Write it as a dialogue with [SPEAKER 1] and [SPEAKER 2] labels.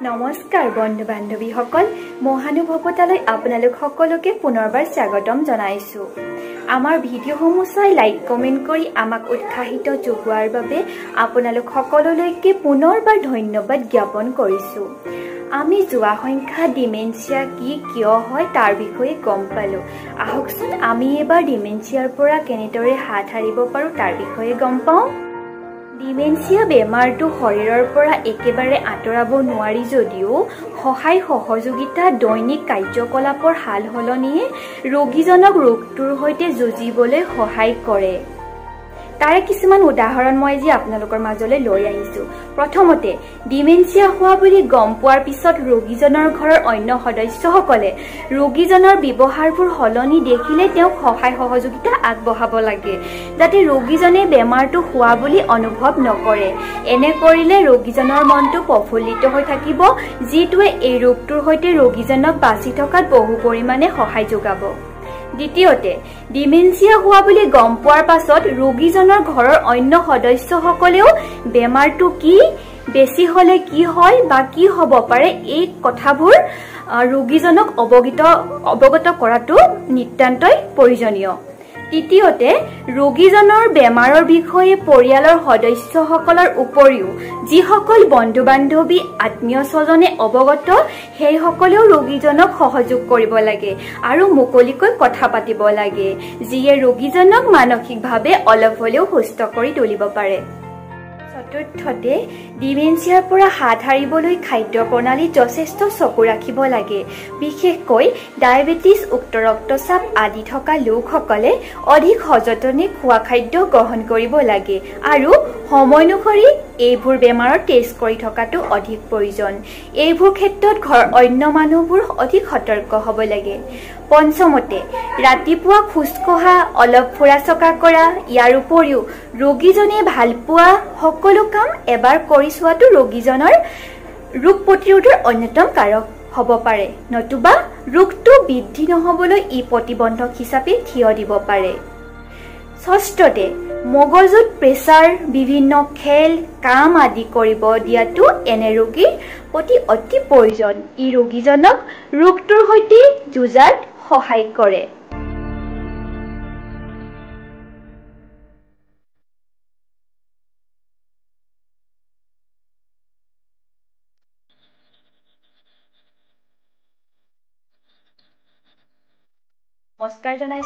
[SPEAKER 1] নমস্কাৰ বন্ধু বান্ধৱীসকল, মহানুভৱতালৈ আপোনালোক সকলোকে পুনৰবাৰ স্বাগতম জনাইছো। আমাৰ ভিডিঅ'সমূহ চাই লাইক কমেন্ট কৰি আমাক উৎসাহিত যোগোৱাৰ বাবে আপোনালোক সকলোলৈকে পুনৰবাৰ ধন্যবাদ জ্ঞাপন কৰিছো। আমি যোৱা সংখ্যা ডিমেনচিয়া কি কিয় হয় তাৰ বিষয়ে গম পালো। আহকচোন আমি এবাৰ ডিমেনচিয়াৰ পৰা কেনেদৰে হাত সাৰিব পাৰো তাৰ বিষয়ে গম পাওঁ। ডিমেনচিয়া বেমাৰটো শৰীৰৰ পৰা একেবাৰে আঁতৰাব নোৱাৰি যদিও সহায় সহযোগিতা দৈনিক কাৰ্যকলাপৰ হাল সলনিয়ে ৰোগীজনক ৰোগটোৰ সৈতে যুঁজিবলৈ সহায় কৰে। তাৰে কিছুমান উদাহৰণ মই আজি আপোনালোকৰ মাজলৈ লৈ আহিছো। প্ৰথমতে, ডিমেনচিয়া হোৱা বুলি গম পোৱাৰ পিছত ৰোগীজনৰ ঘৰৰ অন্য সদস্যসকলে ৰোগীজনৰ ব্যৱহাৰবোৰ সলনি দেখিলে তেওঁক সহায় সহযোগিতা আগবঢ়াব লাগে, যাতে ৰোগীজনে বেমাৰটো হোৱা বুলি অনুভৱ নকৰে। এনে কৰিলে ৰোগীজনৰ মনটো প্ৰফুল্লিত হৈ থাকিব, যিটোৱে এই ৰোগটোৰ সৈতে ৰোগীজনক বাচি থকাত বহু পৰিমাণে সহায় যোগাব। দ্বিতীয়তে, ডিমেনচিয়া হোৱা বুলি গম পোৱাৰ পাছত ৰোগীজনৰ ঘৰৰ অন্য সদস্যসকলেও বেমাৰটো কি, বেছি হলে কি হয় বা কি হ'ব পাৰে এই কথাবোৰ ৰোগীজনক অৱগত কৰাটো নিতান্তই প্ৰয়োজনীয়। তৃতীয়তে, ৰোগীজনৰ বেমাৰৰ বিষয়ে পৰিয়ালৰ সদস্যসকলৰ উপৰিও যিসকল বন্ধু বান্ধৱী আত্মীয় স্বজনে অৱগত সেইসকলেও ৰোগীজনক সহযোগ কৰিব লাগে আৰু মুকলিকৈ কথা পাতিব লাগে, যিয়ে ৰোগীজনক মানসিকভাৱে অলপ হ'লেও সুস্থ কৰি তুলিব পাৰে। চতুৰ্থতে, ডিমেনচিয়াৰ পৰা হাত সাৰিবলৈ খাদ্য প্ৰণালীত যথেষ্ট চকু ৰাখিব লাগে। বিশেষকৈ ডায়েবেটিছ, উচ্চ ৰক্তচাপ আদি থকা লোকসকলে অধিক সযতনে খোৱা খাদ্য গ্ৰহণ কৰিব লাগে আৰু সময় অনুসৰি এইবোৰ বেমাৰৰ টেষ্ট কৰি থকাটো অধিক প্ৰয়োজন। এইবোৰ ক্ষেত্ৰত ঘৰৰ অন্য মানুহবোৰ অধিক সতৰ্ক হ'ব লাগে। পঞ্চমতে, ৰাতিপুৱা খোজ কঢ়া, অলপ ফুৰা চকা কৰা, ইয়াৰ উপৰিও ৰোগীজনে ভাল পোৱা সকলো কাম এবাৰ কৰি চোৱাটো ৰোগীজনৰ ৰোগ প্ৰতিৰোধৰ অন্যতম কাৰক হ'ব পাৰে, নতুবা ৰোগটো বৃদ্ধি নহবলৈ ই প্ৰতিবন্ধক হিচাপে থিয় দিব পাৰে। ষষ্ঠতে, মগজুত প্ৰেছাৰ, বিভিন্ন খেল, কাম আদি কৰিব দিয়াটো এনে ৰোগীৰ প্ৰতি অতি প্ৰয়োজন। ই ৰোগীজনক ৰোগটোৰ সৈতে যুঁজাত সহায় কৰে। নমস্কাৰ জনাইছো।